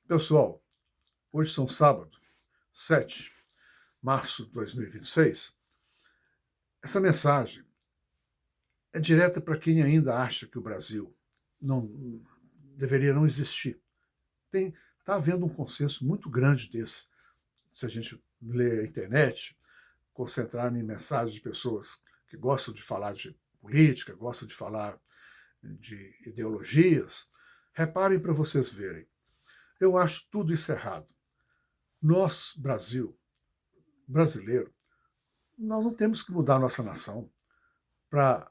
Pessoal, hoje são sábado, 7 de março de 2026. Essa mensagem é direta para quem ainda acha que o Brasil não deveria não existir. Está havendo um consenso muito grande desse. Se a gente ler a internet, concentrar em mensagens de pessoas que gostam de falar de política, gostam de falar de ideologias, reparem para vocês verem. Eu acho tudo isso errado. Nós, Brasil, brasileiro, nós não temos que mudar a nossa nação para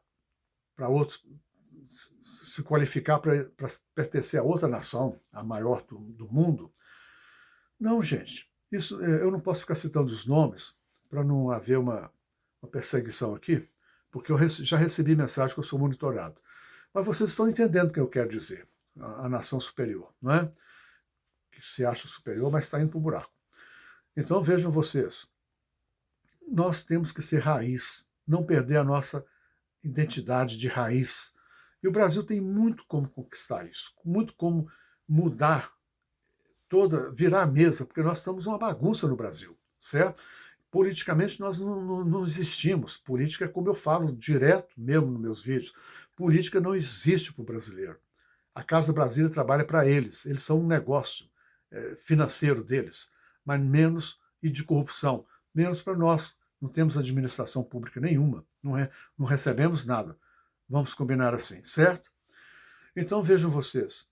outros se qualificar para pertencer a outra nação, a maior do mundo. Não, gente. Isso, eu não posso ficar citando os nomes para não haver uma perseguição aqui, porque eu já recebi mensagem que eu sou monitorado. Mas vocês estão entendendo o que eu quero dizer. A nação superior, não é? Que se acha superior, mas está indo para o buraco. Então vejam vocês, nós temos que ser raiz, não perder a nossa identidade de raiz. E o Brasil tem muito como conquistar isso, muito como mudar virar a mesa, porque nós estamos uma bagunça no Brasil, certo? Politicamente nós não existimos. Política, como eu falo direto mesmo nos meus vídeos, política não existe para o brasileiro. A Casa Brasília trabalha para eles são um negócio financeiro deles, mas menos e de corrupção, menos para nós. Não temos administração pública nenhuma, não recebemos nada. Vamos combinar assim, certo? Então vejam vocês,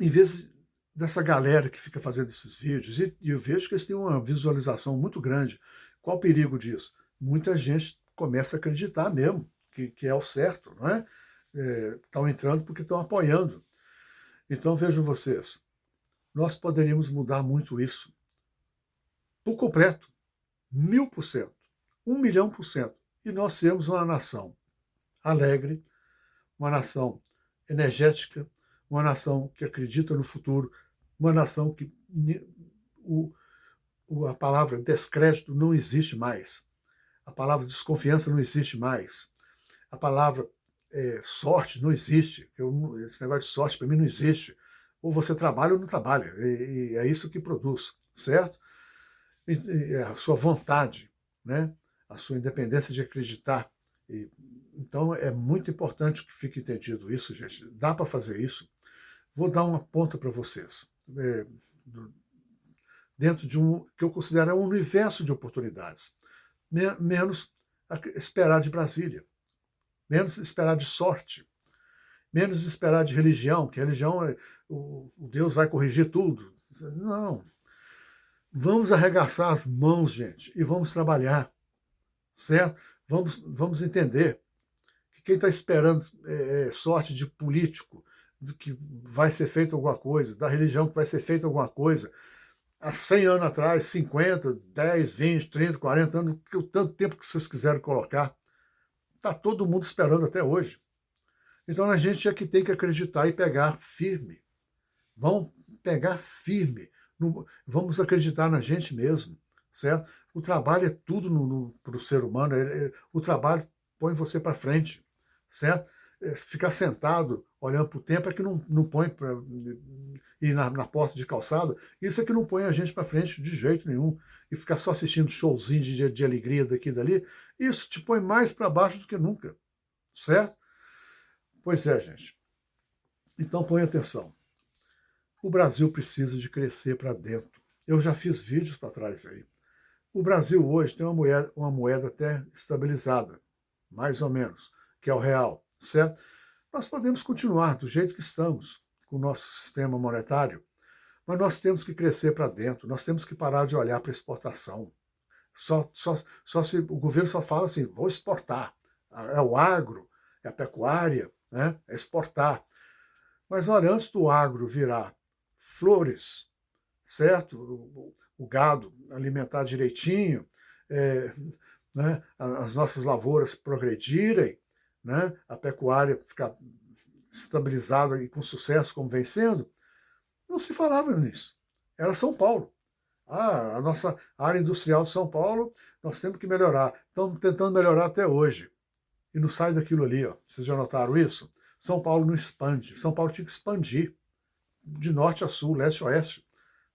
em vez dessa galera que fica fazendo esses vídeos, e eu vejo que eles têm uma visualização muito grande. Qual o perigo disso? Muita gente começa a acreditar mesmo que é o certo, não é? Estão entrando porque estão apoiando. Então vejam vocês, nós poderíamos mudar muito isso. Por completo, 1000%, 1.000.000%. E nós sermos uma nação alegre, uma nação energética, uma nação que acredita no futuro, uma nação que a palavra descrédito não existe mais, a palavra desconfiança não existe mais, a palavra sorte não existe. Esse negócio de sorte para mim não existe. Ou você trabalha ou não trabalha, e é isso que produz, certo? E a sua vontade, né? A sua independência de acreditar. Então é muito importante que fique entendido isso, gente. Dá para fazer isso. Vou dar uma ponta para vocês. Dentro de que eu considero um universo de oportunidades. Menos esperar de Brasília. Menos esperar de sorte. Menos esperar de religião, que a religião, o Deus vai corrigir tudo. Não. Vamos arregaçar as mãos, gente, e vamos trabalhar, certo? Vamos entender que quem está esperando sorte de político, de que vai ser feito alguma coisa, da religião que vai ser feita alguma coisa, há 100 anos atrás, 50, 10, 20, 30, 40 anos, o tanto tempo que vocês quiserem colocar, está todo mundo esperando até hoje. Então a gente é que tem que acreditar e pegar firme. Vamos pegar firme. Vamos acreditar na gente mesmo, certo? O trabalho é tudo para o ser humano. O trabalho põe você para frente, certo? Ficar sentado olhando para o tempo é que não põe para ir na porta de calçada. Isso é que não põe a gente para frente de jeito nenhum. E ficar só assistindo showzinho de alegria daqui e dali, isso te põe mais para baixo do que nunca, certo? Pois é, gente. Então põe atenção. O Brasil precisa de crescer para dentro. Eu já fiz vídeos para trás aí. O Brasil hoje tem uma moeda até estabilizada, mais ou menos, que é o real, certo? Nós podemos continuar do jeito que estamos, com o nosso sistema monetário, mas nós temos que crescer para dentro, nós temos que parar de olhar para a exportação. Só se o governo só fala assim, vou exportar. É o agro, é a pecuária, né? É exportar. Mas olha, antes do agro virar flores, certo? O gado alimentar direitinho, né? As nossas lavouras progredirem, né? A pecuária ficar estabilizada e com sucesso como vem sendo, não se falava nisso. Era São Paulo. A nossa área industrial de São Paulo, nós temos que melhorar. Estamos tentando melhorar até hoje. E não sai daquilo ali. Ó. Vocês já notaram isso? São Paulo não expande. São Paulo tinha que expandir. de norte a sul, leste a oeste,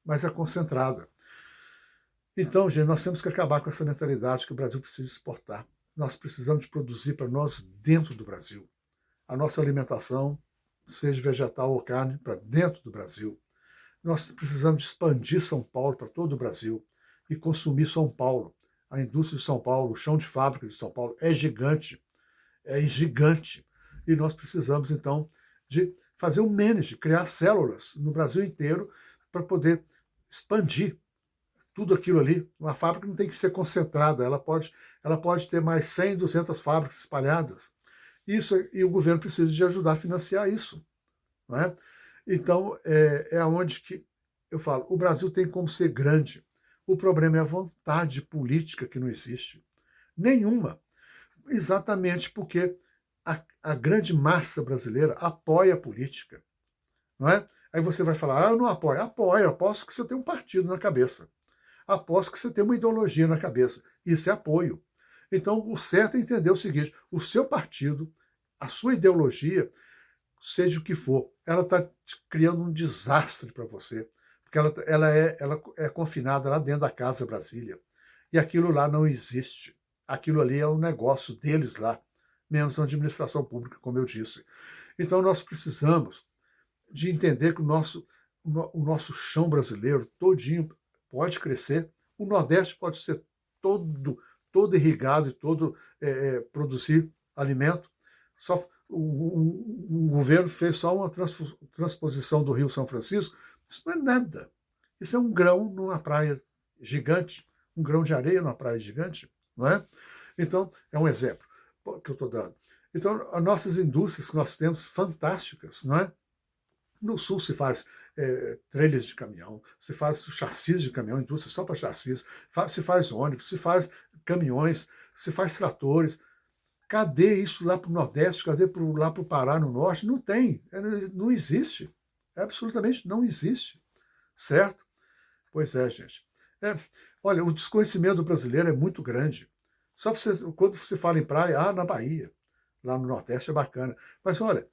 mas é concentrada. Então, gente, nós temos que acabar com essa mentalidade que o Brasil precisa exportar. Nós precisamos produzir para nós dentro do Brasil. A nossa alimentação, seja vegetal ou carne, para dentro do Brasil. Nós precisamos expandir São Paulo para todo o Brasil e consumir São Paulo. A indústria de São Paulo, o chão de fábrica de São Paulo é gigante. É gigante. E nós precisamos, então, de fazer um manage, criar células no Brasil inteiro para poder expandir tudo aquilo ali. Uma fábrica não tem que ser concentrada, ela pode ter mais 100, 200 fábricas espalhadas. Isso, e o governo precisa de ajudar a financiar isso. Não é? Então, é onde que eu falo, o Brasil tem como ser grande. O problema é a vontade política que não existe. Nenhuma. Exatamente porque a grande massa brasileira apoia a política. Não é? Aí você vai falar, eu não apoio. Apoio, aposto que você tem um partido na cabeça. Aposto que você tem uma ideologia na cabeça. Isso é apoio. Então, o certo é entender o seguinte, o seu partido, a sua ideologia, seja o que for, ela está criando um desastre para você, porque ela é confinada lá dentro da Casa Brasília. E aquilo lá não existe. Aquilo ali é um negócio deles lá, menos na administração pública, como eu disse. Então nós precisamos de entender que o nosso chão brasileiro todinho pode crescer, o Nordeste pode ser todo irrigado e todo produzir alimento. Só o governo fez só uma transposição do Rio São Francisco. Isso não é nada. Isso é um grão numa praia gigante, um grão de areia numa praia gigante, não é? Então, é um exemplo que eu estou dando. Então, as nossas indústrias que nós temos, fantásticas, não é? No sul se faz trelhas de caminhão, se faz chassis de caminhão, indústria só para chassis, se faz ônibus, se faz caminhões, se faz tratores. Cadê isso lá para o Nordeste? Cadê lá para o Pará, no Norte? Não tem, não existe. Absolutamente não existe. Certo? Pois é, gente. Olha, o desconhecimento do brasileiro é muito grande. Só quando você fala em praia, na Bahia, lá no Nordeste é bacana. Mas olha,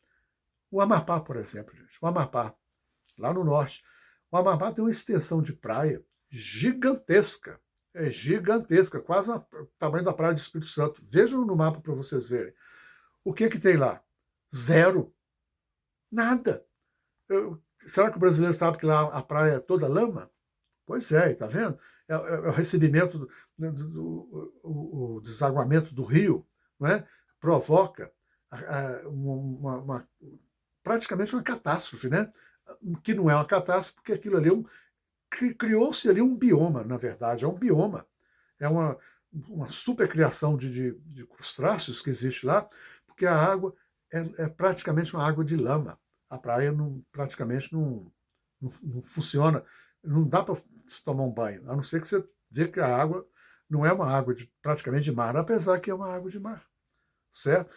o Amapá, por exemplo, gente, o Amapá, lá no Norte, o Amapá tem uma extensão de praia gigantesca. É gigantesca, quase o tamanho da praia do Espírito Santo. Vejam no mapa para vocês verem. O que tem lá? Zero. Nada. Será que o brasileiro sabe que lá a praia é toda lama? Pois é, está vendo? É o recebimento, o desaguamento do rio, não é? Provoca praticamente uma catástrofe, né? Que não é uma catástrofe, porque aquilo ali criou-se ali um bioma, na verdade, é um bioma. É uma supercriação de crustáceos que existe lá, porque a água é praticamente uma água de lama. A praia praticamente não funciona, não dá para se tomar um banho, a não ser que você vê que a água não é uma água praticamente de mar, apesar que é uma água de mar, certo?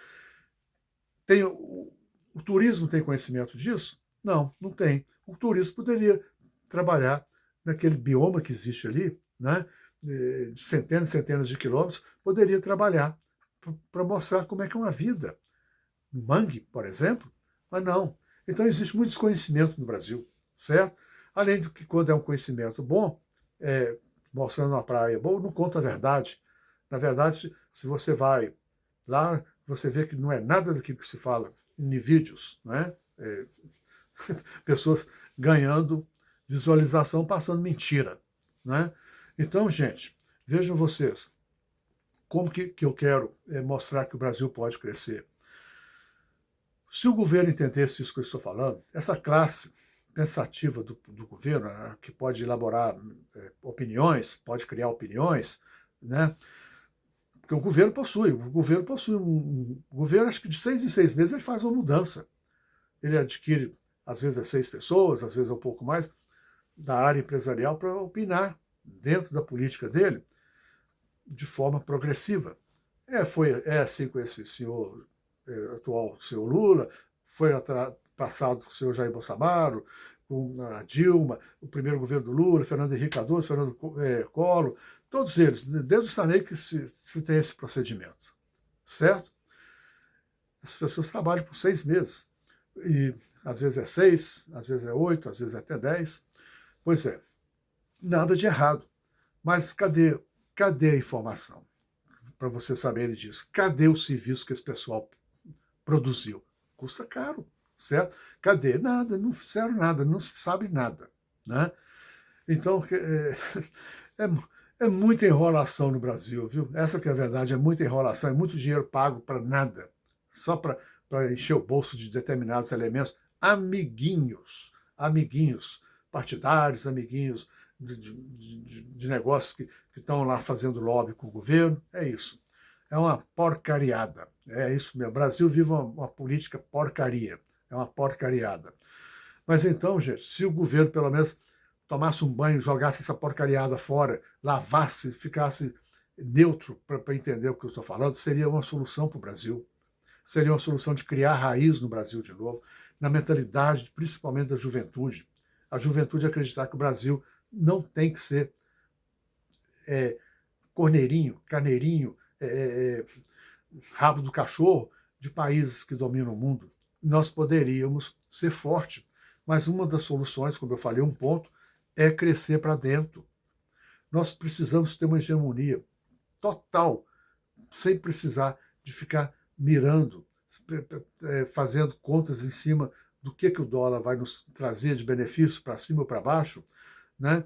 O turismo tem conhecimento disso? Não, não tem. O turismo poderia trabalhar naquele bioma que existe ali, né, de centenas e centenas de quilômetros, poderia trabalhar para mostrar como é que é uma vida. No mangue, por exemplo, mas não. Então existe muito desconhecimento no Brasil, certo? Além do que quando é um conhecimento bom, mostrando uma praia boa, não conta a verdade. Na verdade, se você vai lá, você vê que não é nada daquilo que se fala em vídeos, né? Pessoas ganhando visualização, passando mentira, né? Então, gente, vejam vocês, como que eu quero mostrar que o Brasil pode crescer. Se o governo entendesse isso que eu estou falando, essa classe pensativa do governo, que pode elaborar opiniões, pode criar opiniões, né? Porque o governo possui um governo, acho que de 6 em 6 meses ele faz uma mudança. Ele adquire, às vezes, 6 pessoas, às vezes um pouco mais, da área empresarial para opinar dentro da política dele de forma progressiva. É assim com esse senhor atual, o senhor Lula, foi passado com o senhor Jair Bolsonaro, com a Dilma, o primeiro governo do Lula, Fernando Henrique Cardoso, Fernando Collor, todos eles, desde o Sarney que se tem esse procedimento, certo? As pessoas trabalham por 6 meses. E às vezes é 6, às vezes é 8, às vezes é até 10. Pois é, nada de errado. Mas cadê a informação? Para você saber disso. Cadê o serviço que esse pessoal produziu? Custa caro, certo? Cadê? Nada, não fizeram nada, não se sabe nada. Né? Então, é muita enrolação no Brasil, viu? Essa que é a verdade, é muita enrolação, é muito dinheiro pago para nada, só para encher o bolso de determinados elementos, amiguinhos partidários, amiguinhos de negócios que estão lá fazendo lobby com o governo, é isso. É uma porcariada, é isso mesmo. O Brasil vive uma política porcaria, é uma porcariada. Mas então, gente, se o governo pelo menos tomasse um banho, jogasse essa porcariada fora, lavasse, ficasse neutro para entender o que eu estou falando, seria uma solução para o Brasil. Seria uma solução de criar raiz no Brasil de novo, na mentalidade, principalmente da juventude. A juventude acreditar que o Brasil não tem que ser corneirinho, carneirinho, rabo do cachorro de países que dominam o mundo. Nós poderíamos ser forte, mas uma das soluções, como eu falei, um ponto, é crescer para dentro. Nós precisamos ter uma hegemonia total, sem precisar de ficar mirando, fazendo contas em cima do que o dólar vai nos trazer de benefícios para cima ou para baixo, né?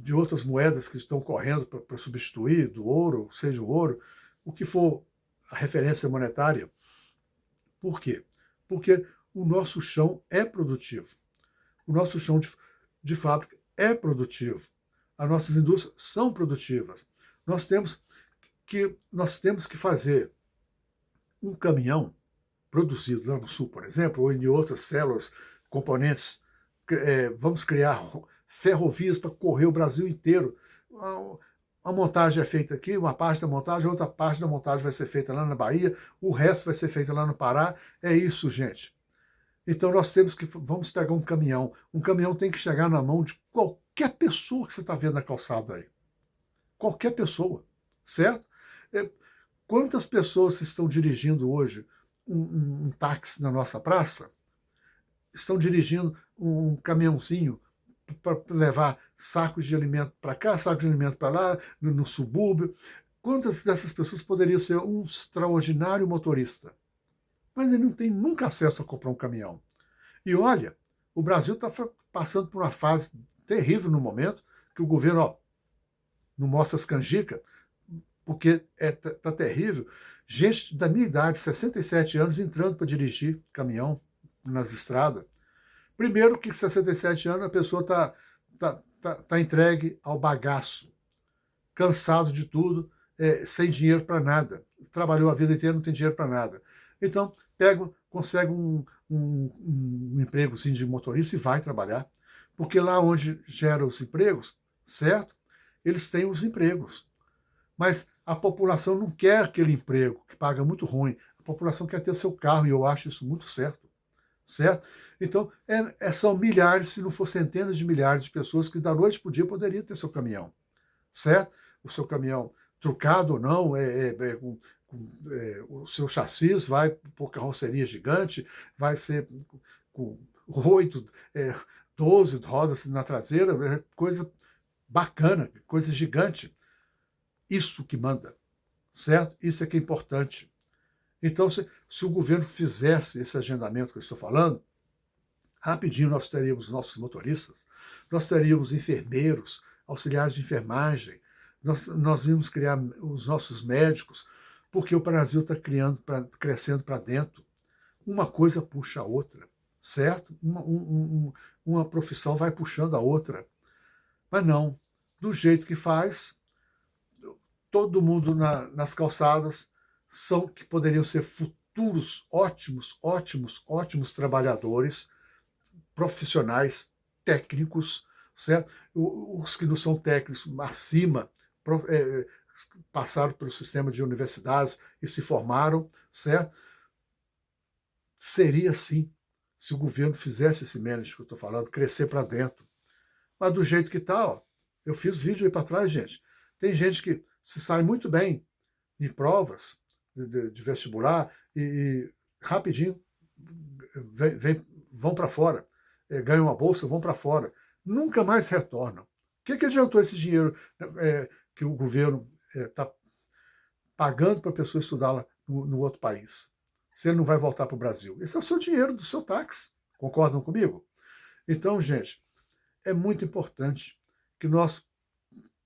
De outras moedas que estão correndo para substituir, do ouro, seja o ouro, o que for a referência monetária. Por quê? Porque o nosso chão é produtivo. O nosso chão de fábrica é produtivo. As nossas indústrias são produtivas. Nós temos que fazer um caminhão produzido lá no Sul, por exemplo, ou em outras células, componentes. Vamos criar ferrovias para correr o Brasil inteiro. A montagem é feita aqui, uma parte da montagem, outra parte da montagem vai ser feita lá na Bahia, o resto vai ser feito lá no Pará. É isso, gente. Então nós vamos pegar um caminhão tem que chegar na mão de qualquer pessoa que você está vendo na calçada aí. Qualquer pessoa, certo? Quantas pessoas estão dirigindo hoje um táxi na nossa praça? Estão dirigindo um caminhãozinho para levar sacos de alimento para cá, sacos de alimento para lá, no subúrbio. Quantas dessas pessoas poderiam ser um extraordinário motorista? Mas ele não tem nunca acesso a comprar um caminhão. E olha, o Brasil está passando por uma fase terrível no momento, que o governo não mostra as canjicas, porque está terrível. Gente da minha idade, 67 anos, entrando para dirigir caminhão nas estradas. Primeiro que 67 anos a pessoa tá entregue ao bagaço, cansado de tudo, sem dinheiro para nada. Trabalhou a vida inteira, não tem dinheiro para nada. Então, consegue um empregozinho de motorista e vai trabalhar. Porque lá onde geram os empregos, certo? Eles têm os empregos. Mas a população não quer aquele emprego, que paga muito ruim. A população quer ter o seu carro, e eu acho isso muito certo. Certo? Então, são milhares, se não for centenas de milhares de pessoas que da noite para o dia poderiam ter seu caminhão. Certo? O seu caminhão trucado ou não, o seu chassi vai por carroceria gigante, vai ser com 8, 12 rodas na traseira, coisa bacana, coisa gigante. Isso que manda, certo? Isso é que é importante. Então, se o governo fizesse esse agendamento que eu estou falando, rapidinho nós teríamos nossos motoristas, nós teríamos enfermeiros, auxiliares de enfermagem, nós íamos criar os nossos médicos, porque o Brasil está crescendo para dentro. Uma coisa puxa a outra, certo? Uma profissão vai puxando a outra. Mas não, do jeito que faz, todo mundo nas calçadas são que poderiam ser futuros ótimos trabalhadores, profissionais, técnicos, certo? Os que não são técnicos acima, passaram pelo sistema de universidades e se formaram, certo? Seria assim, se o governo fizesse esse management que eu estou falando, crescer para dentro. Mas do jeito que está, eu fiz vídeo aí para trás, gente. Tem gente que se sai muito bem em provas de vestibular e rapidinho vão para fora, ganham a bolsa, vão para fora, nunca mais retornam. O que adiantou esse dinheiro que o governo está pagando para a pessoa estudar lá no outro país, se ele não vai voltar para o Brasil? Esse é o seu dinheiro, do seu táxi. Concordam comigo? Então, gente, é muito importante que nós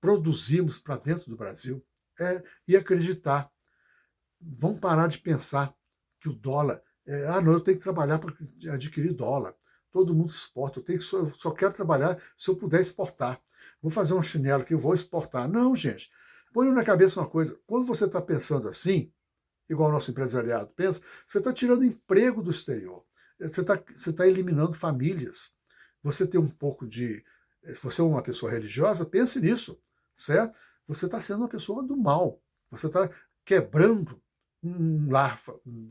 produzimos para dentro do Brasil e acreditar. Vamos parar de pensar que o dólar... não, eu tenho que trabalhar para adquirir dólar. Todo mundo exporta. Só quero trabalhar se eu puder exportar. Vou fazer um chinelo que eu vou exportar. Não, gente. Põe na cabeça uma coisa. Quando você está pensando assim, igual o nosso empresariado pensa, você está tirando emprego do exterior. Você tá eliminando famílias. Você tem um pouco de... Se você é uma pessoa religiosa, pense nisso, certo? Você está sendo uma pessoa do mal. Você está quebrando um lar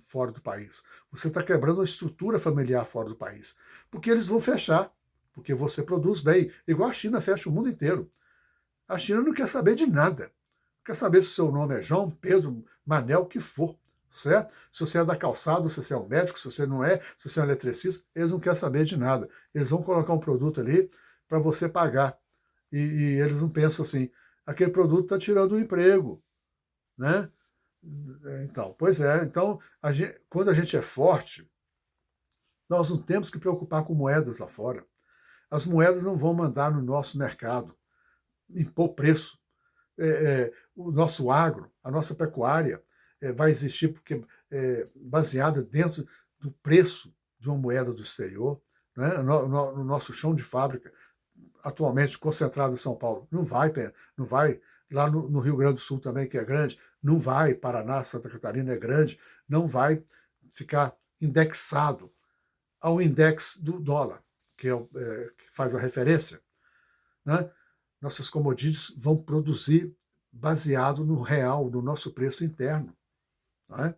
fora do país. Você está quebrando a estrutura familiar fora do país. Porque eles vão fechar. Porque você produz bem. Igual a China fecha o mundo inteiro. A China não quer saber de nada. Não quer saber se o seu nome é João, Pedro, Manel, o que for. Certo? Se você é da calçada, se você é um médico, se você não é, se você é um eletricista, eles não querem saber de nada. Eles vão colocar um produto ali para você pagar. E eles não pensam assim, aquele produto está tirando o emprego. Né? Então, pois é. Então, quando a gente é forte, nós não temos que preocupar com moedas lá fora. As moedas não vão mandar no nosso mercado, impor preço. O nosso agro, a nossa pecuária vai existir porque baseada dentro do preço de uma moeda do exterior. Né? No nosso chão de fábrica, atualmente concentrado em São Paulo, não vai, lá no Rio Grande do Sul também, que é grande, não vai, Paraná, Santa Catarina é grande, não vai ficar indexado ao index do dólar, que faz a referência. Né? Nossas commodities vão produzir baseado no real, no nosso preço interno. Né?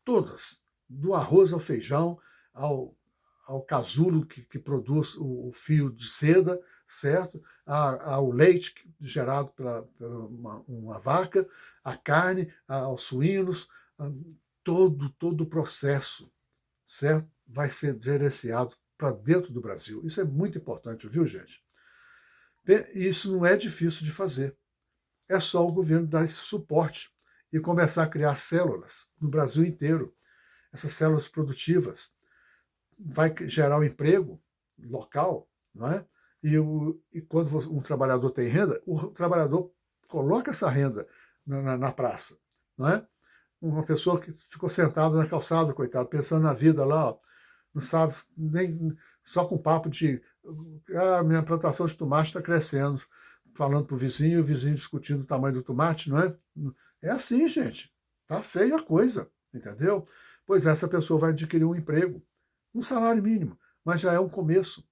Todas, do arroz ao feijão, ao casulo que produz o fio de seda, certo? Ao leite gerado pela uma vaca, a carne, aos suínos, todo o processo, certo? Vai ser gerenciado para dentro do Brasil. Isso é muito importante, viu, gente? Isso não é difícil de fazer. É só o governo dar esse suporte e começar a criar células no Brasil inteiro. Essas células produtivas vai gerar um emprego local, não é? E quando um trabalhador tem renda, o trabalhador coloca essa renda na praça, não é? Uma pessoa que ficou sentada na calçada, coitado, pensando na vida lá, ó, não sabe, nem só com papo de minha plantação de tomate está crescendo, falando para o vizinho discutindo o tamanho do tomate, não é? É assim, gente. Tá feia a coisa, entendeu? Pois essa pessoa vai adquirir um emprego, um salário mínimo, mas já é um começo,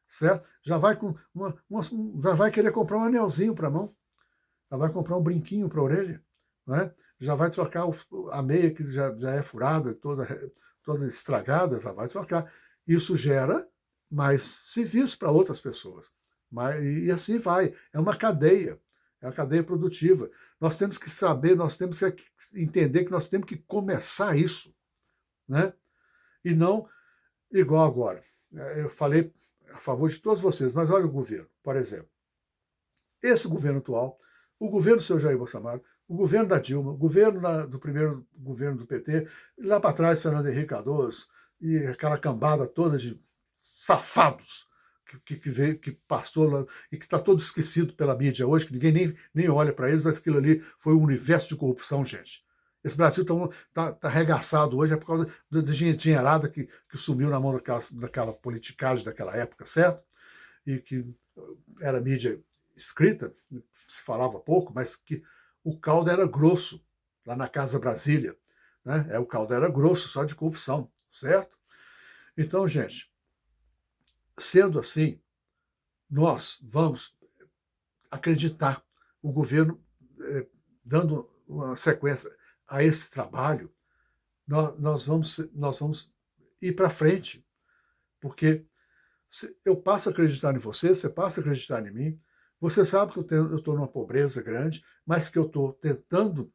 certo? Já vai já vai querer comprar um anelzinho para a mão, já vai comprar um brinquinho para a orelha, não é? Já vai trocar a meia que já é furada, toda estragada, já vai trocar. Isso gera mais serviço para outras pessoas. E assim vai. É uma cadeia produtiva. Nós temos que saber, nós temos que entender que nós temos que começar isso. Né? E não igual agora. Eu falei a favor de todos vocês, mas olha o governo, por exemplo. Esse governo atual, o governo do seu Jair Bolsonaro, o governo da Dilma, o governo do primeiro governo do PT, lá para trás, Fernando Henrique Cardoso, e aquela cambada toda de safados que passou lá e que está todo esquecido pela mídia hoje, que ninguém nem olha para eles, mas aquilo ali foi um universo de corrupção, gente. Esse Brasil está arregaçado hoje é por causa da dinheirada que sumiu na mão daquela politicagem daquela época, certo? E que era mídia escrita, se falava pouco, mas que o caldo era grosso, lá na Casa Brasília. Né? O caldo era grosso, só de corrupção, certo? Então, gente, sendo assim, nós vamos acreditar, o governo dando uma sequência a esse trabalho, nós vamos ir para frente, porque eu passo a acreditar em você passa a acreditar em mim, você sabe que eu estou numa pobreza grande, mas que eu estou tentando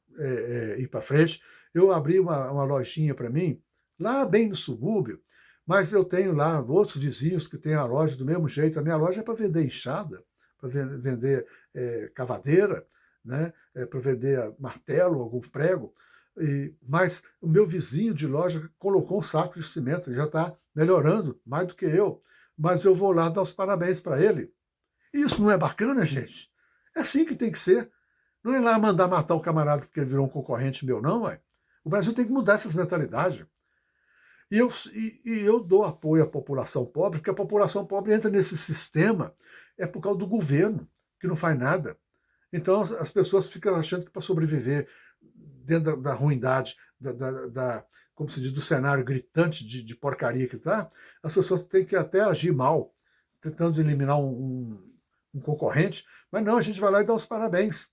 ir para frente. Eu abri uma lojinha para mim, lá bem no subúrbio, Mas eu tenho lá outros vizinhos que têm a loja do mesmo jeito. A minha loja é para vender enxada, para vender cavadeira, né? Para vender martelo, algum prego. Mas o meu vizinho de loja colocou um saco de cimento, ele já está melhorando mais do que eu. Mas eu vou lá dar os parabéns para ele. Isso não é bacana, gente? É assim que tem que ser. Não é lá mandar matar o camarada porque ele virou um concorrente meu, não, ué. O Brasil tem que mudar essas mentalidades. E eu dou apoio à população pobre, porque a população pobre entra nesse sistema por causa do governo, que não faz nada. Então as pessoas ficam achando que para sobreviver dentro da ruindade, como se diz, do cenário gritante de porcaria que está, as pessoas têm que até agir mal, tentando eliminar um concorrente, mas não, a gente vai lá e dá os parabéns.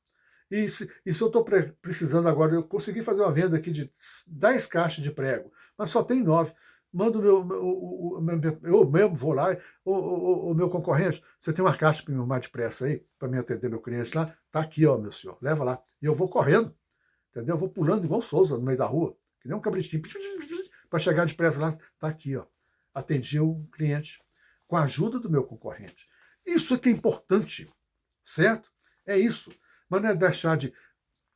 E se eu estou precisando agora, eu consegui fazer uma venda aqui de 10 caixas de prego, mas só tem 9. Mando eu mesmo vou lá, o meu concorrente, você tem uma caixa para me arrumar depressa aí, para me atender meu cliente lá? Tá aqui, ó, meu senhor, leva lá. E eu vou correndo, entendeu? Eu vou pulando igual Souza no meio da rua, que nem um cabritinho, para chegar depressa lá, tá aqui, ó. Atendi o cliente com a ajuda do meu concorrente. Isso é que é importante, certo? É isso. Mas não é deixar de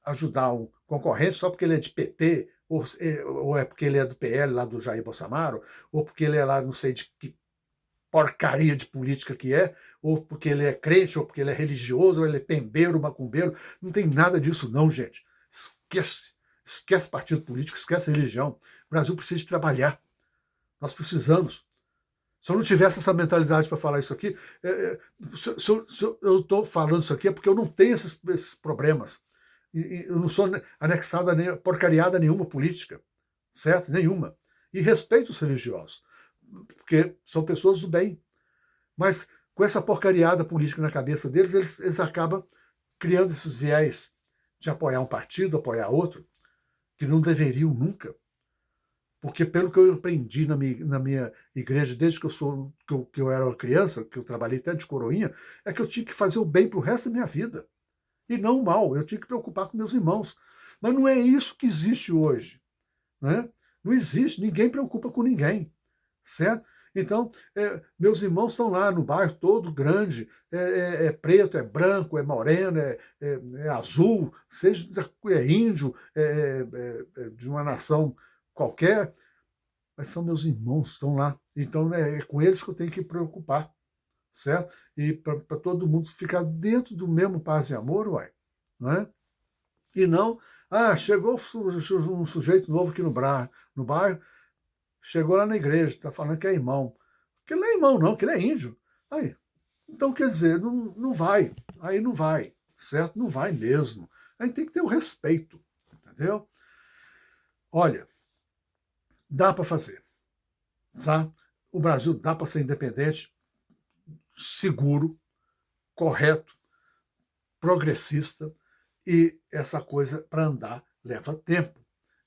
ajudar um concorrente só porque ele é de PT, ou é porque ele é do PL, lá do Jair Bolsonaro, ou porque ele é lá não sei de que porcaria de política que é, ou porque ele é crente, ou porque ele é religioso, ou ele é pembeiro, macumbeiro. Não tem nada disso não, gente. Esquece. Esquece partido político, esquece religião. O Brasil precisa de trabalhar. Nós precisamos. Se eu não tivesse essa mentalidade para falar isso aqui, se eu estou falando isso aqui é porque eu não tenho esses problemas. Eu não sou anexada nem porcariada nenhuma política, certo? Nenhuma. E respeito os religiosos, porque são pessoas do bem. Mas com essa porcariada política na cabeça deles, eles acabam criando esses viés de apoiar um partido, apoiar outro, que não deveriam nunca. Porque pelo que eu aprendi na minha igreja, desde que eu era uma criança, que eu trabalhei até de coroinha, é que eu tinha que fazer o bem para o resto da minha vida. E não o mal. Eu tinha que preocupar com meus irmãos. Mas não é isso que existe hoje. Né? Não existe. Ninguém preocupa com ninguém. Certo? Então, meus irmãos estão lá no bairro todo grande, é preto, é branco, é moreno, é azul, seja índio, de uma nação qualquer, mas são meus irmãos, estão lá. Então é com eles que eu tenho que preocupar, certo? E para todo mundo ficar dentro do mesmo paz e amor, uai, não é? E não, chegou um sujeito novo aqui no bairro, chegou lá na igreja, está falando que é irmão. Que ele não é irmão, não, que ele é índio. Aí, então, quer dizer, não vai. Aí não vai, certo? Não vai mesmo. A gente tem que ter o respeito, entendeu? Olha, dá para fazer, tá? O Brasil dá para ser independente, seguro, correto, progressista, e essa coisa para andar leva tempo.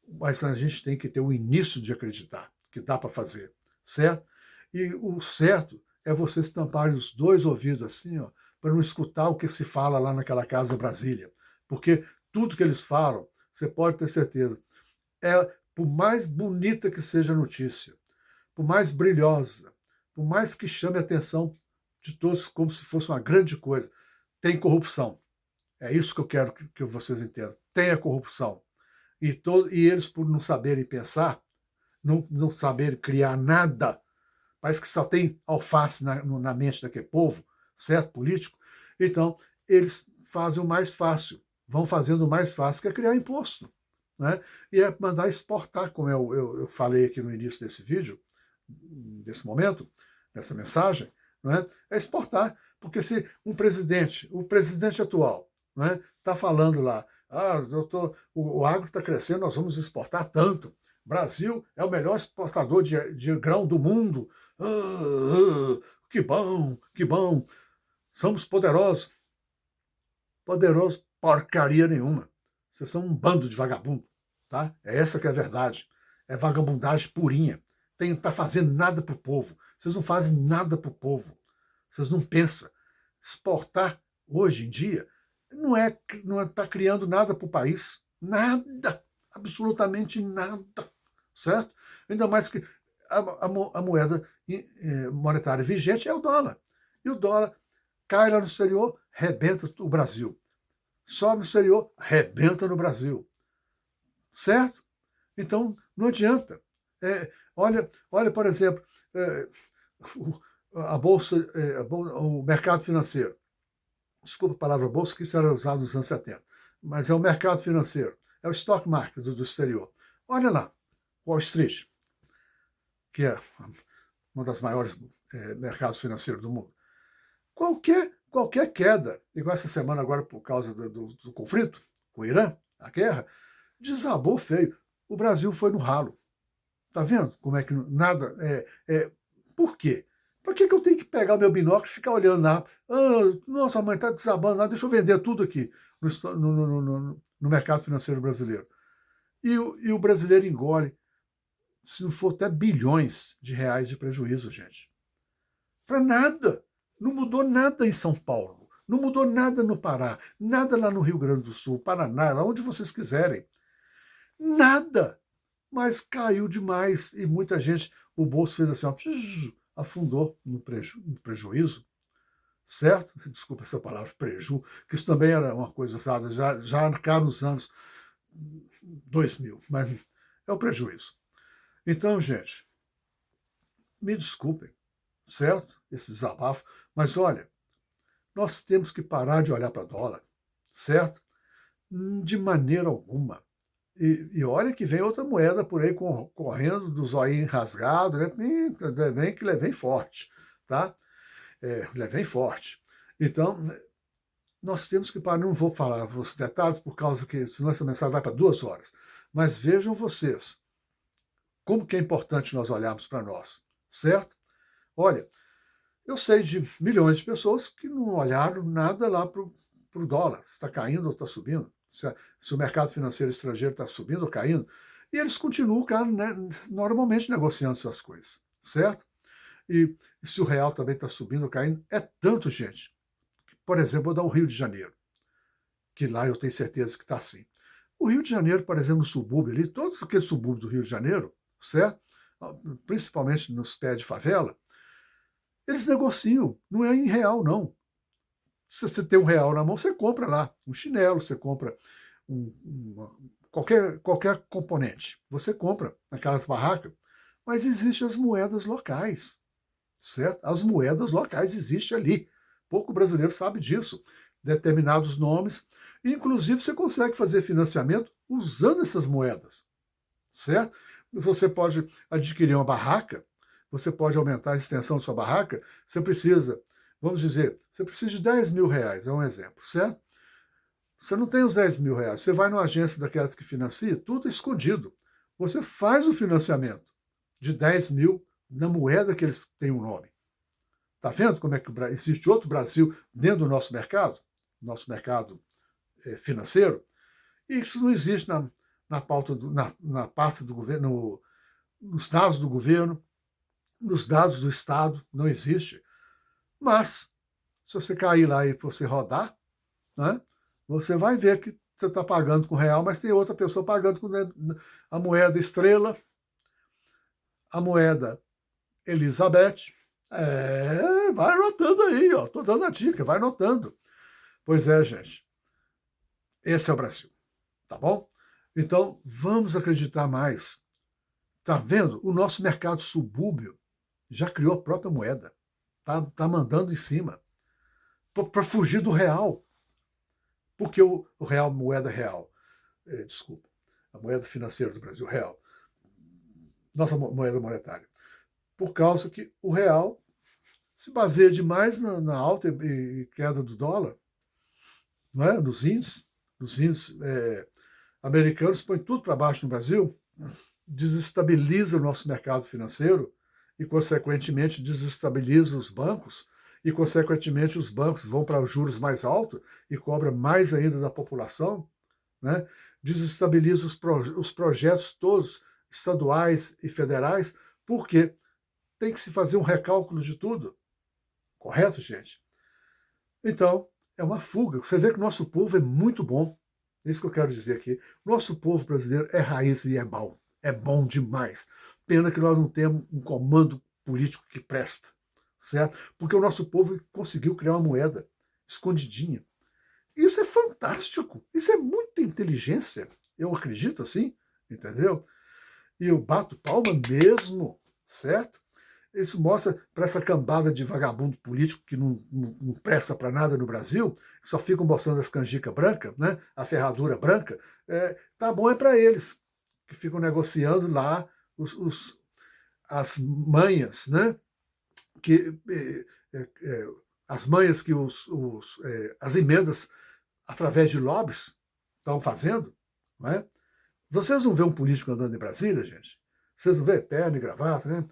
Mas a gente tem que ter o início de acreditar que dá para fazer, certo? E o certo é você estampar os dois ouvidos assim, ó, para não escutar o que se fala lá naquela Casa Brasília. Porque tudo que eles falam, você pode ter certeza, por mais bonita que seja a notícia, por mais brilhosa, por mais que chame a atenção de todos como se fosse uma grande coisa, tem corrupção. É isso que eu quero que vocês entendam. Tem a corrupção. E eles, por não saberem pensar, não saberem criar nada, parece que só tem alface na mente daquele povo, certo? Político. Então, eles fazem o mais fácil, vão fazendo o mais fácil, que é criar imposto. Né? E é mandar exportar, como eu falei aqui no início desse vídeo, desse momento, dessa mensagem, é exportar. Porque se o presidente atual, está falando lá, o agro está crescendo, nós vamos exportar tanto. Brasil é o melhor exportador de grão do mundo. Que bom, que bom. Somos poderosos. Poderoso porcaria nenhuma. Vocês são um bando de vagabundo. Tá? É essa que é a verdade. É vagabundagem purinha. Não está fazendo nada para o povo. Vocês não fazem nada para o povo. Vocês não pensam. Exportar, hoje em dia, não está criando nada para o país. Nada. Absolutamente nada. Certo? Ainda mais que a moeda monetária vigente é o dólar. E o dólar cai lá no exterior, rebenta o Brasil. Sobe no exterior, rebenta no Brasil. Certo? Então, não adianta. Olha, por exemplo, a bolsa, o mercado financeiro. Desculpa a palavra bolsa, que isso era usado nos anos 70. Mas é o mercado financeiro. É o stock market do exterior. Olha lá, Wall Street, que é um dos maiores mercados financeiros do mundo. Qualquer queda, igual essa semana agora por causa do conflito com o Irã, a guerra, desabou feio. O Brasil foi no ralo. Tá vendo como é que nada... Por quê? Por que eu tenho que pegar o meu binóculo e ficar olhando lá? Nossa, mãe, está desabando lá, deixa eu vender tudo aqui no mercado financeiro brasileiro. E o brasileiro engole, se não for até bilhões de reais de prejuízo, gente. Para nada. Não mudou nada em São Paulo. Não mudou nada no Pará. Nada lá no Rio Grande do Sul, Paraná, lá onde vocês quiserem. Nada. Mas caiu demais. E muita gente, o bolso fez assim, ó, afundou no prejuízo. Certo? Desculpa essa palavra, preju, que isso também era uma coisa usada já cá nos anos 2000, mas é o prejuízo. Então, gente, me desculpem, certo? Esse desabafo, mas olha, nós temos que parar de olhar para dólar, certo? De maneira alguma. E olha que vem outra moeda por aí correndo do zoinho rasgado, né? Vem forte, tá? Vem forte. Então, nós temos que parar, não vou falar os detalhes, por causa que senão essa mensagem vai para 2 horas. Mas vejam vocês, como que é importante nós olharmos para nós, certo? Olha, eu sei de milhões de pessoas que não olharam nada lá para o dólar, se está caindo ou está subindo, se o mercado financeiro estrangeiro está subindo ou caindo, e eles continuam, cara, né, normalmente negociando suas coisas, certo? E se o real também está subindo ou caindo, é tanto, gente. Por exemplo, vou dar o Rio de Janeiro, que lá eu tenho certeza que está assim. O Rio de Janeiro, por exemplo, no subúrbio ali, todos aqueles subúrbios do Rio de Janeiro, certo? Principalmente nos pés de favela, eles negociam, não é em real, não. Se você tem R$1 na mão, você compra lá um chinelo, você compra qualquer componente. Você compra naquelas barracas, mas existem as moedas locais, certo? As moedas locais existem ali. Pouco brasileiro sabe disso. Determinados nomes. Inclusive, você consegue fazer financiamento usando essas moedas, certo? Você pode adquirir uma barraca, você pode aumentar a extensão da sua barraca, você precisa, vamos dizer, você precisa de R$10.000, é um exemplo, certo? Você não tem os R$10.000, você vai numa agência daquelas que financia, tudo escondido. Você faz o financiamento de 10 mil na moeda que eles têm um nome. Está vendo como é que existe outro Brasil dentro do nosso mercado financeiro? E isso não existe na pauta, na pasta do governo, nos dados do governo, nos dados do Estado, não existe. Mas, se você cair lá e você rodar, né, você vai ver que você está pagando com real, mas tem outra pessoa pagando com a moeda estrela, a moeda Elizabeth. Vai anotando aí, ó. Estou dando a dica, vai anotando. Pois é, gente. Esse é o Brasil, tá bom? Então, vamos acreditar mais. Tá vendo? O nosso mercado subúrbio já criou a própria moeda. Tá mandando em cima. Para fugir do real. Porque o real, moeda real, desculpa, a moeda financeira do Brasil, real, nossa moeda monetária, por causa que o real se baseia demais na alta e queda do dólar, não é? Nos índices americanos, põe tudo para baixo no Brasil, desestabiliza o nosso mercado financeiro e, consequentemente, desestabiliza os bancos e, consequentemente, os bancos vão para juros mais altos e cobram mais ainda da população, né? Desestabiliza os projetos todos, estaduais e federais, porque tem que se fazer um recálculo de tudo. Correto, gente? Então, é uma fuga. Você vê que o nosso povo é muito bom. É isso que eu quero dizer aqui. Nosso povo brasileiro é raiz e é bom. É bom demais. pena que nós não temos um comando político que presta, certo? Porque o nosso povo conseguiu criar uma moeda escondidinha. Isso é fantástico, isso é muita inteligência, eu acredito assim, entendeu? E eu bato palma mesmo, certo? Isso mostra para essa cambada de vagabundo político que não presta para nada no Brasil, que só ficam mostrando as canjicas brancas, né? A ferradura branca, tá bom é para eles, que ficam negociando lá as manhas, né? Que, as manhas que as emendas através de lobbies estão fazendo, não é? Vocês não vê um político andando em Brasília, gente? Vocês não vê terno e gravata, né?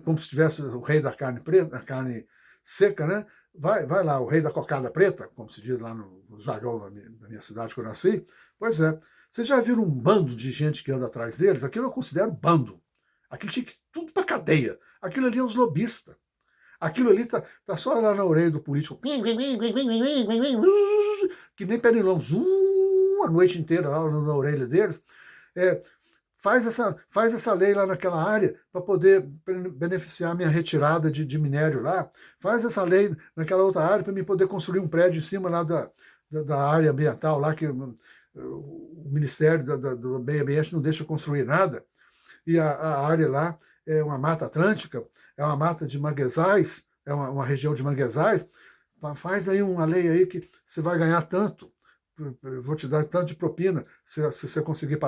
Como se tivesse o rei da carne preta, da carne seca, né? Vai lá, o rei da cocada preta, como se diz lá no jargão da minha cidade que eu nasci. Pois é. Vocês já viram um bando de gente que anda atrás deles? Aquilo eu considero bando. Aquilo tinha que ir tudo para cadeia. Aquilo ali é os lobistas. Aquilo ali tá só lá na orelha do político. Que nem pernilão. A noite inteira lá na orelha deles. Faz essa lei lá naquela área para poder beneficiar a minha retirada de minério lá. Faz essa lei naquela outra área para me poder construir um prédio em cima lá da área ambiental, lá que o Ministério do Meio Ambiente não deixa construir nada. E a área lá é uma mata atlântica, é uma mata de manguezais, é uma região de manguezais. Faz aí uma lei aí que você vai ganhar tanto, vou te dar tanto de propina, se você conseguir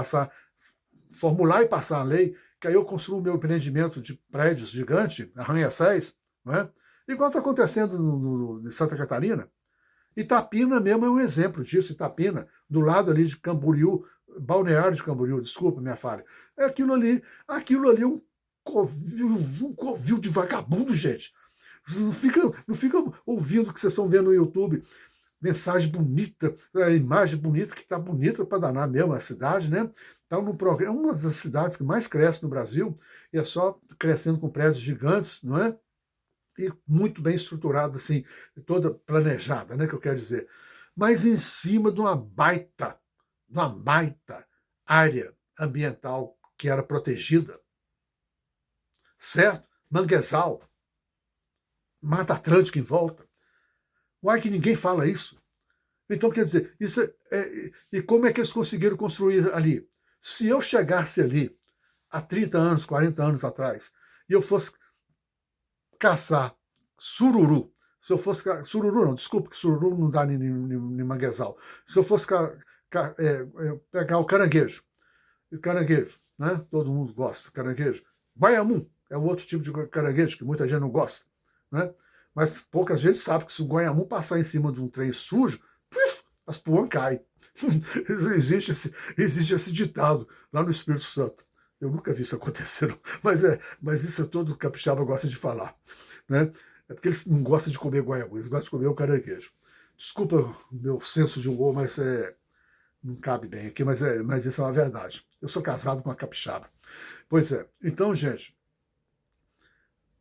formular e passar a lei, que aí eu construo o meu empreendimento de prédios gigante, arranha-céus, não é? Igual está acontecendo em Santa Catarina. Itapina mesmo é um exemplo disso, Itapina, do lado ali de Camboriú, Balneário de Camboriú, desculpa minha falha. Aquilo ali é um covil de vagabundo, gente. Vocês não ficam ouvindo o que vocês estão vendo no YouTube. Mensagem bonita, imagem bonita, que está bonita para danar mesmo a cidade, né? Está num programa, uma das cidades que mais cresce no Brasil, e é só crescendo com prédios gigantes, não é? E muito bem estruturada, assim, toda planejada, né? Que eu quero dizer. Mas em cima de uma baita área ambiental que era protegida, certo? Manguezal, Mata Atlântica em volta. Uai, que ninguém fala isso. Então, quer dizer, e como é que eles conseguiram construir ali? Se eu chegasse ali há 30 anos, 40 anos atrás, e eu fosse caçar sururu, se eu fosse sururu não, desculpa que sururu não dá em manguezal. Se eu fosse pegar o caranguejo, né? Todo mundo gosta de caranguejo. Guaiamum é um outro tipo de caranguejo que muita gente não gosta, né? Mas pouca gente sabe que se o guaiamum passar em cima de um trem sujo, as puas caem. existe esse ditado lá no Espírito Santo. Eu nunca vi isso acontecer, mas isso é todo capixaba gosta de falar, né? É porque eles não gostam de comer guaiamum, eles gostam de comer o caranguejo. Desculpa o meu senso de humor, mas não cabe bem aqui, mas isso é uma verdade. Eu sou casado com uma capixaba. Pois é. Então, gente,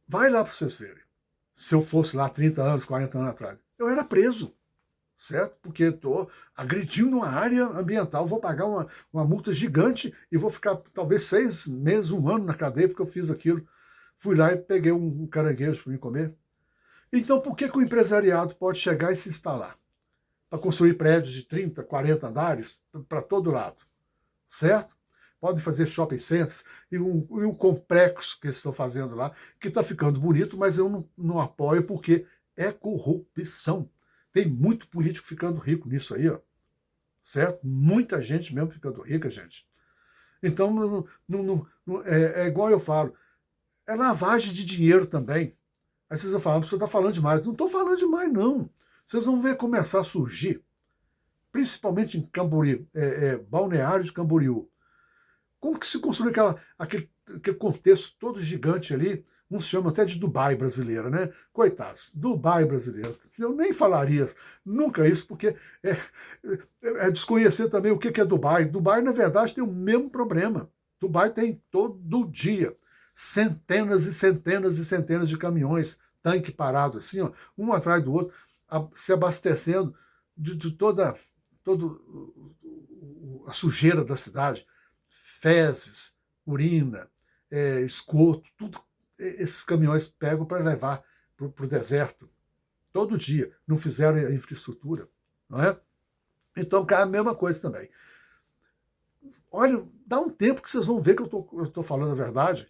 vai lá para vocês verem. Se eu fosse lá 30 anos, 40 anos atrás, eu era preso, certo? Porque estou agredindo uma área ambiental, vou pagar uma multa gigante e vou ficar talvez 6 meses, 1 ano na cadeia porque eu fiz aquilo. Fui lá e peguei um caranguejo para me comer. Então, por que o empresariado pode chegar e se instalar? Para construir prédios de 30, 40 andares para todo lado, certo? Podem fazer shopping centers e o complexo que eles estão fazendo lá, que está ficando bonito, mas eu não apoio porque é corrupção. Tem muito político ficando rico nisso aí, ó, certo? Muita gente mesmo ficando rica, gente. Então, é igual eu falo, é lavagem de dinheiro também. Aí vocês vão falar, você está falando demais. Não estou falando demais, não. Vocês vão ver começar a surgir, principalmente em Camboriú, Balneário de Camboriú. Como que se construiu aquele contexto todo gigante ali? Uns chamam até de Dubai brasileira, né? Coitados, Dubai brasileira. Eu nem falaria nunca isso, porque é desconhecer também o que é Dubai. Dubai, na verdade, tem o mesmo problema. Dubai tem todo dia centenas e centenas e centenas de caminhões, tanque parado assim, ó, um atrás do outro, se abastecendo de toda a sujeira da cidade. Fezes, urina, esgoto, tudo esses caminhões pegam para levar para o deserto. Todo dia. Não fizeram a infraestrutura. Não é? Então, é a mesma coisa também. Olha, dá um tempo que vocês vão ver que eu estou falando a verdade.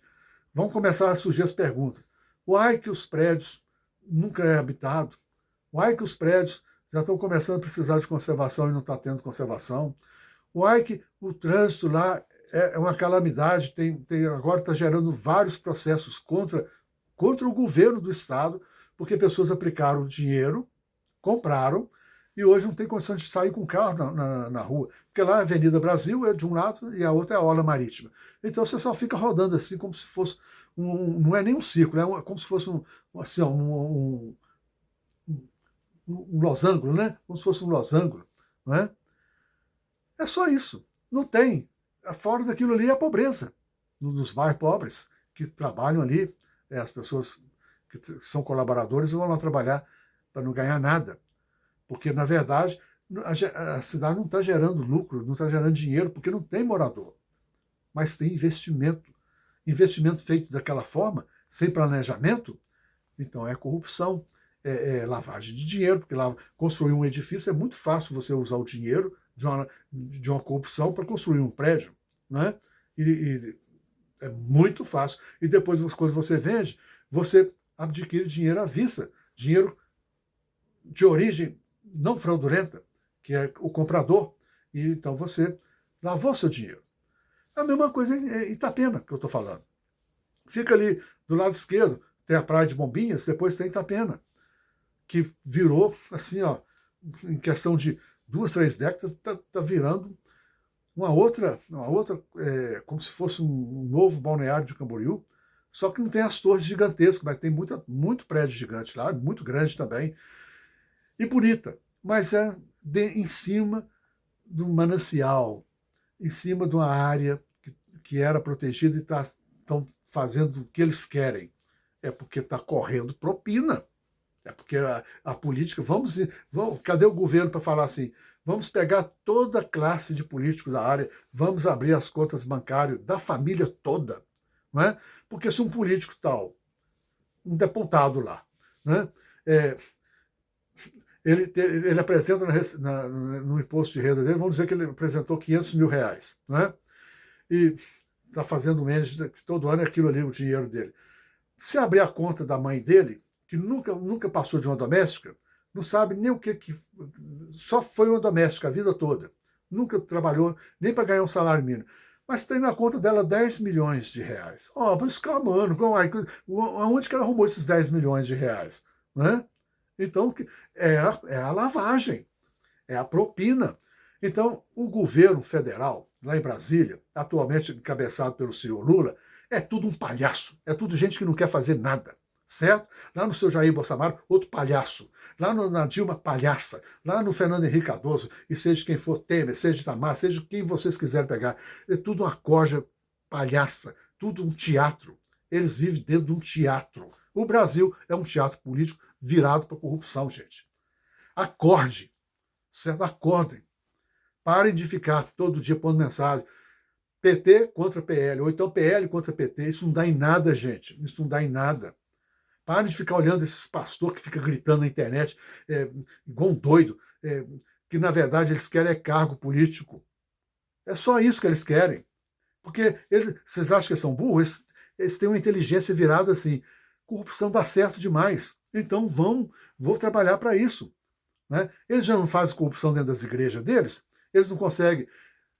Vão começar a surgir as perguntas. Uai que os prédios nunca é habitado? Uai que os prédios já estão começando a precisar de conservação e não está tendo conservação? Uai que o trânsito lá é uma calamidade, agora está gerando vários processos contra o governo do Estado, porque pessoas aplicaram dinheiro, compraram, e hoje não tem condição de sair com o carro na rua. Porque lá a Avenida Brasil é de um lado e a outra é a orla marítima. Então você só fica rodando assim como se fosse não é nem um círculo, é como se fosse assim, um losango, né? Como se fosse um losango, não é? É só isso. Não tem. Fora daquilo ali é a pobreza. Nos bairros pobres que trabalham ali, as pessoas que são colaboradores vão lá trabalhar para não ganhar nada. Porque, na verdade, a cidade não está gerando lucro, não está gerando dinheiro, porque não tem morador. Mas tem investimento. Investimento feito daquela forma, sem planejamento, então é corrupção, é lavagem de dinheiro, porque lá construir um edifício é muito fácil você usar o dinheiro de uma corrupção para construir um prédio. Né? E é muito fácil. E depois as coisas você vende, você adquire dinheiro à vista, dinheiro de origem não fraudulenta, que é o comprador, e então você lavou seu dinheiro. A mesma coisa em Itapema, que eu estou falando. Fica ali do lado esquerdo, tem a Praia de Bombinhas, depois tem Itapema, que virou, assim, ó, em questão de 2, 3 décadas, está virando uma outra como se fosse um novo balneário de Camboriú, só que não tem as torres gigantescas, mas tem muito prédio gigante lá, muito grande também, e bonita, mas em cima de um manancial, em cima de uma área que era protegida e estão fazendo o que eles querem. É porque está correndo propina. É porque a política. Cadê o governo para falar assim? Vamos pegar toda a classe de políticos da área, vamos abrir as contas bancárias da família toda. Não é? Porque se um político tal, um deputado lá, né, ele apresenta no imposto de renda dele, vamos dizer que ele apresentou R$500 mil, né? E está fazendo menos, todo ano é aquilo ali, o dinheiro dele. Se abrir a conta da mãe dele, que nunca passou de uma doméstica, não sabe nem o que só foi uma doméstica a vida toda. Nunca trabalhou nem para ganhar um salário mínimo. Mas tem na conta dela R$10 milhões. Mas calmando, aonde que ela arrumou esses R$10 milhões? Né? Então, é a lavagem, é a propina. Então, o governo federal, lá em Brasília, atualmente encabeçado pelo senhor Lula, é tudo um palhaço, é tudo gente que não quer fazer nada, certo? Lá no seu Jair Bolsonaro, outro palhaço. Lá na Dilma, palhaça. Lá no Fernando Henrique Cardoso, e seja quem for, Temer, seja Itamar, seja quem vocês quiserem pegar, é tudo uma corja palhaça, tudo um teatro. Eles vivem dentro de um teatro. O Brasil é um teatro político virado para a corrupção, gente. Acorde, certo? Acordem. Parem de ficar todo dia pondo mensagem. PT contra PL, ou então PL contra PT. Isso não dá em nada, gente. Isso não dá em nada. Parem de ficar olhando esses pastores que ficam gritando na internet, igual um doido, que na verdade eles querem cargo político. É só isso que eles querem. Porque vocês acham que eles são burros? Eles têm uma inteligência virada assim. Corrupção dá certo demais. Então vou trabalhar para isso. Né? Eles já não fazem corrupção dentro das igrejas deles, eles não conseguem.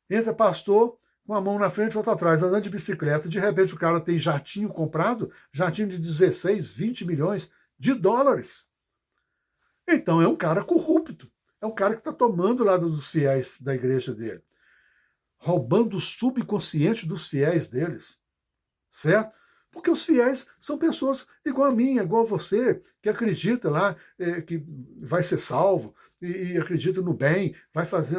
Entra pastor, com a mão na frente e outra atrás, andando de bicicleta, de repente o cara tem jatinho comprado, jatinho de 16, 20 milhões de dólares. Então é um cara corrupto, é um cara que está tomando o lado dos fiéis da igreja dele, roubando o subconsciente dos fiéis deles, certo? Porque os fiéis são pessoas igual a mim, igual a você, que acredita lá que vai ser salvo e acredita no bem,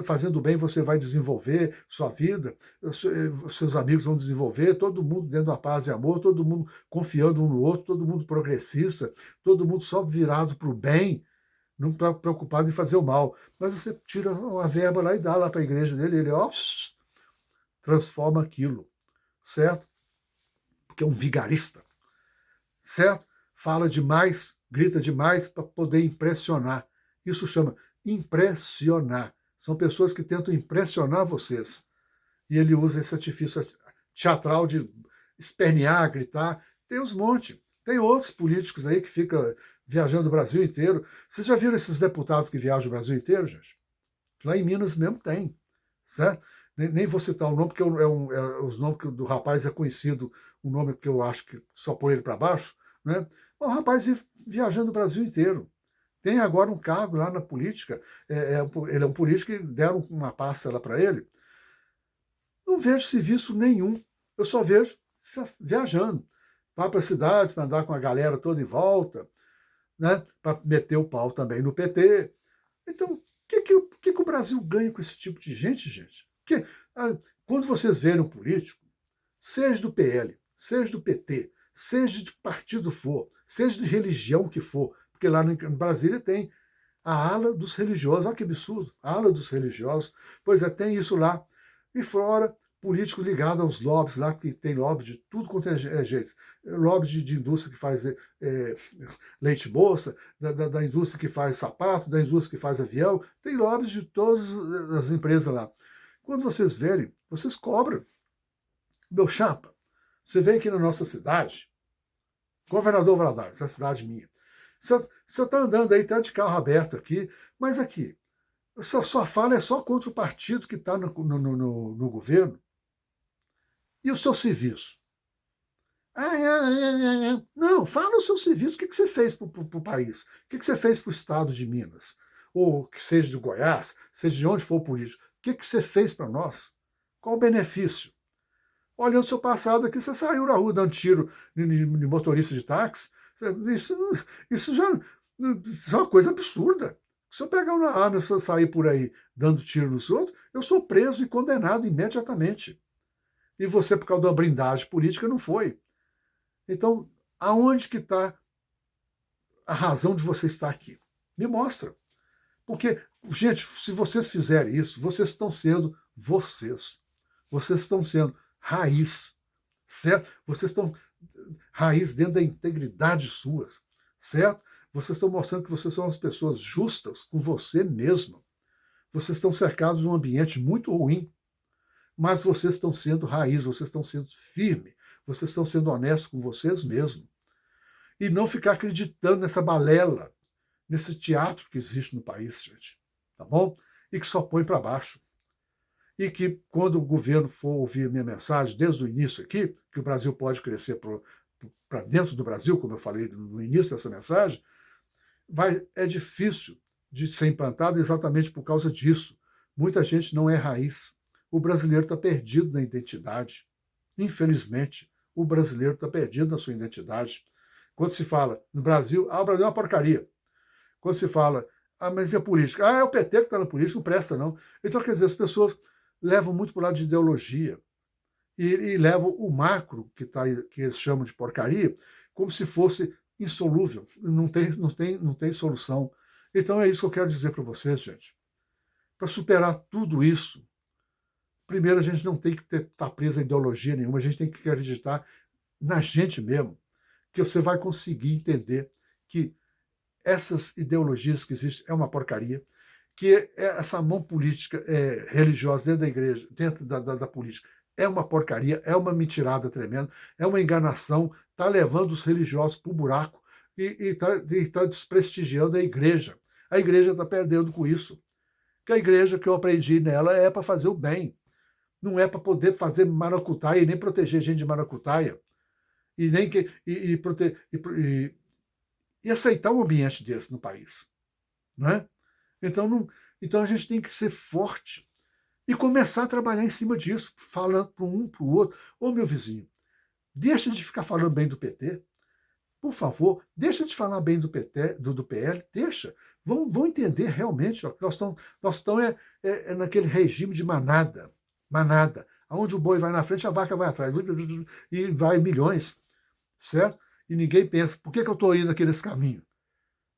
fazendo o bem você vai desenvolver sua vida, seus amigos vão desenvolver, todo mundo dentro da paz e amor, todo mundo confiando um no outro, todo mundo progressista, todo mundo só virado para o bem, não está preocupado em fazer o mal. Mas você tira uma verba lá e dá lá para a igreja dele, ele transforma aquilo, certo? que é um vigarista, certo? Fala demais, grita demais para poder impressionar. Isso chama impressionar. São pessoas que tentam impressionar vocês. E ele usa esse artifício teatral de espernear, gritar. Tem uns monte. Tem outros políticos aí que ficam viajando o Brasil inteiro. Vocês já viram esses deputados que viajam o Brasil inteiro, gente? Lá em Minas mesmo tem, certo? Nem vou citar o nome, porque os nomes do rapaz é conhecido, um nome que eu acho que só põe ele para baixo, né? O rapaz vive viajando o Brasil inteiro. Tem agora um cargo lá na política, ele é um político e deram uma pasta lá para ele. Não vejo serviço nenhum, eu só vejo viajando. Vai para cidades para andar com a galera toda em volta, né? Para meter o pau também no PT. Então, o que o Brasil ganha com esse tipo de gente, gente? Porque, quando vocês verem um político, seja do PL, seja do PT, seja de que partido for, seja de religião que for, porque lá em Brasília tem a ala dos religiosos, olha que absurdo, a ala dos religiosos, pois é, tem isso lá. E fora, político ligado aos lobbies, lá que tem lobby de tudo quanto é jeito. Lobby de indústria que faz leite bolsa, da indústria que faz sapato, da indústria que faz avião, tem lobbies de todas as empresas lá. Quando vocês verem, vocês cobram. Meu chapa, você vem aqui na nossa cidade, Governador Valadares, é a cidade minha. Você está andando aí, está de carro aberto aqui, mas aqui, sua fala é só contra o partido que está no governo. E o seu serviço? Não, fala o seu serviço. O que você fez para o país? O que você fez para o estado de Minas? Ou que seja do Goiás, seja de onde for o político. O que você fez para nós? Qual o benefício? Olhando o seu passado aqui, você saiu na rua dando tiro em motorista de táxi. Isso já é uma coisa absurda. Se eu pegar uma arma e eu sair por aí dando tiro nos outros, eu sou preso e condenado imediatamente. E você, por causa da blindagem política, não foi. Então, aonde que está a razão de você estar aqui? Me mostra. Porque, gente, se vocês fizerem isso, vocês estão sendo vocês. Vocês estão sendo raiz, certo? Vocês estão raiz dentro da integridade suas, certo? Vocês estão mostrando que vocês são as pessoas justas com você mesmo. Vocês estão cercados de um ambiente muito ruim, mas vocês estão sendo raiz, vocês estão sendo firme, vocês estão sendo honestos com vocês mesmos. E não ficar acreditando nessa balela, nesse teatro que existe no país, gente, tá bom? E que só põe para baixo. E que quando o governo for ouvir a minha mensagem desde o início aqui, que o Brasil pode crescer para dentro do Brasil, como eu falei no início dessa mensagem, é difícil de ser implantado exatamente por causa disso. Muita gente não é raiz. O brasileiro está perdido na identidade. Infelizmente, o brasileiro está perdido na sua identidade. Quando se fala no Brasil, o Brasil é uma porcaria. Quando se fala, mas e a política? É o PT que está na política, não presta não. Então, quer dizer, as pessoas levam muito para o lado de ideologia e levam o macro, que eles chamam de porcaria, como se fosse insolúvel. Não tem solução. Então, é isso que eu quero dizer para vocês, gente. Para superar tudo isso, primeiro, a gente não tem que estar preso a ideologia nenhuma, a gente tem que acreditar na gente mesmo, que você vai conseguir entender que essas ideologias que existem é uma porcaria, que essa mão política religiosa dentro da igreja, dentro da política, é uma porcaria, é uma mentirada tremenda, é uma enganação, está levando os religiosos para o buraco e tá desprestigiando a igreja. A igreja está perdendo com isso. Que a igreja que eu aprendi nela é para fazer o bem. Não é para poder fazer maracutaia e nem proteger gente de maracutaia. E nem que e aceitar um ambiente desse no país. Não é? Então a gente tem que ser forte e começar a trabalhar em cima disso, falando para um para o outro. Ô, meu vizinho, deixa de ficar falando bem do PT. Por favor, deixa de falar bem do PT, do PL, deixa. Vão entender realmente. Ó, nós estamos naquele regime de manada. Manada. Onde o boi vai na frente, a vaca vai atrás. E vai milhões. Certo? E ninguém pensa, por que eu estou indo aqui nesse caminho?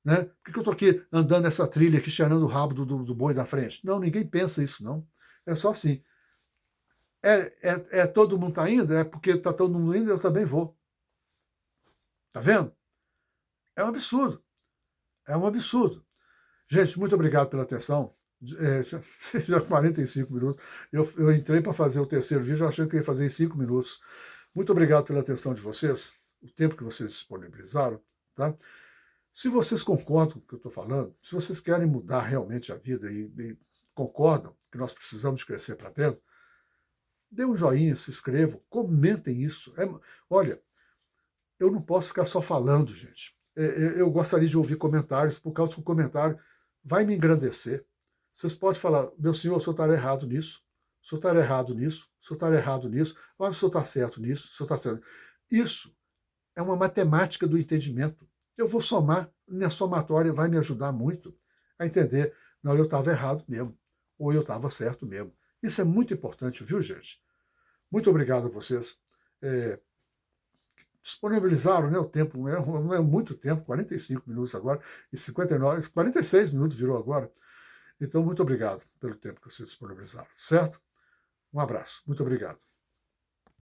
Né? Por que eu estou aqui andando nessa trilha, aqui cheirando o rabo do boi na frente? Não, ninguém pensa isso, não. É só assim. Todo mundo está indo? É porque está todo mundo indo, eu também vou. Está vendo? É um absurdo. É um absurdo. Gente, muito obrigado pela atenção. Já 45 minutos. Eu entrei para fazer o terceiro vídeo achando que eu ia fazer em 5 minutos. Muito obrigado pela atenção de vocês, o tempo que vocês disponibilizaram. Tá? Se vocês concordam com o que eu estou falando, se vocês querem mudar realmente a vida e concordam que nós precisamos crescer para dentro, dê um joinha, se inscrevam, comentem isso. Olha, eu não posso ficar só falando, gente. Eu gostaria de ouvir comentários, por causa que o comentário vai me engrandecer. Vocês podem falar, meu senhor, o senhor está errado nisso, o senhor está errado nisso, o senhor está errado nisso, mas o senhor está certo nisso, o senhor está certo. Isso é uma matemática do entendimento. Eu vou somar, minha somatória vai me ajudar muito a entender, não, eu estava errado mesmo, ou eu estava certo mesmo. Isso é muito importante, viu, gente? Muito obrigado a vocês. Disponibilizaram, né, o tempo, não é muito tempo, 45 minutos agora, e 59, 46 minutos virou agora. Então, muito obrigado pelo tempo que vocês disponibilizaram, certo? Um abraço, muito obrigado.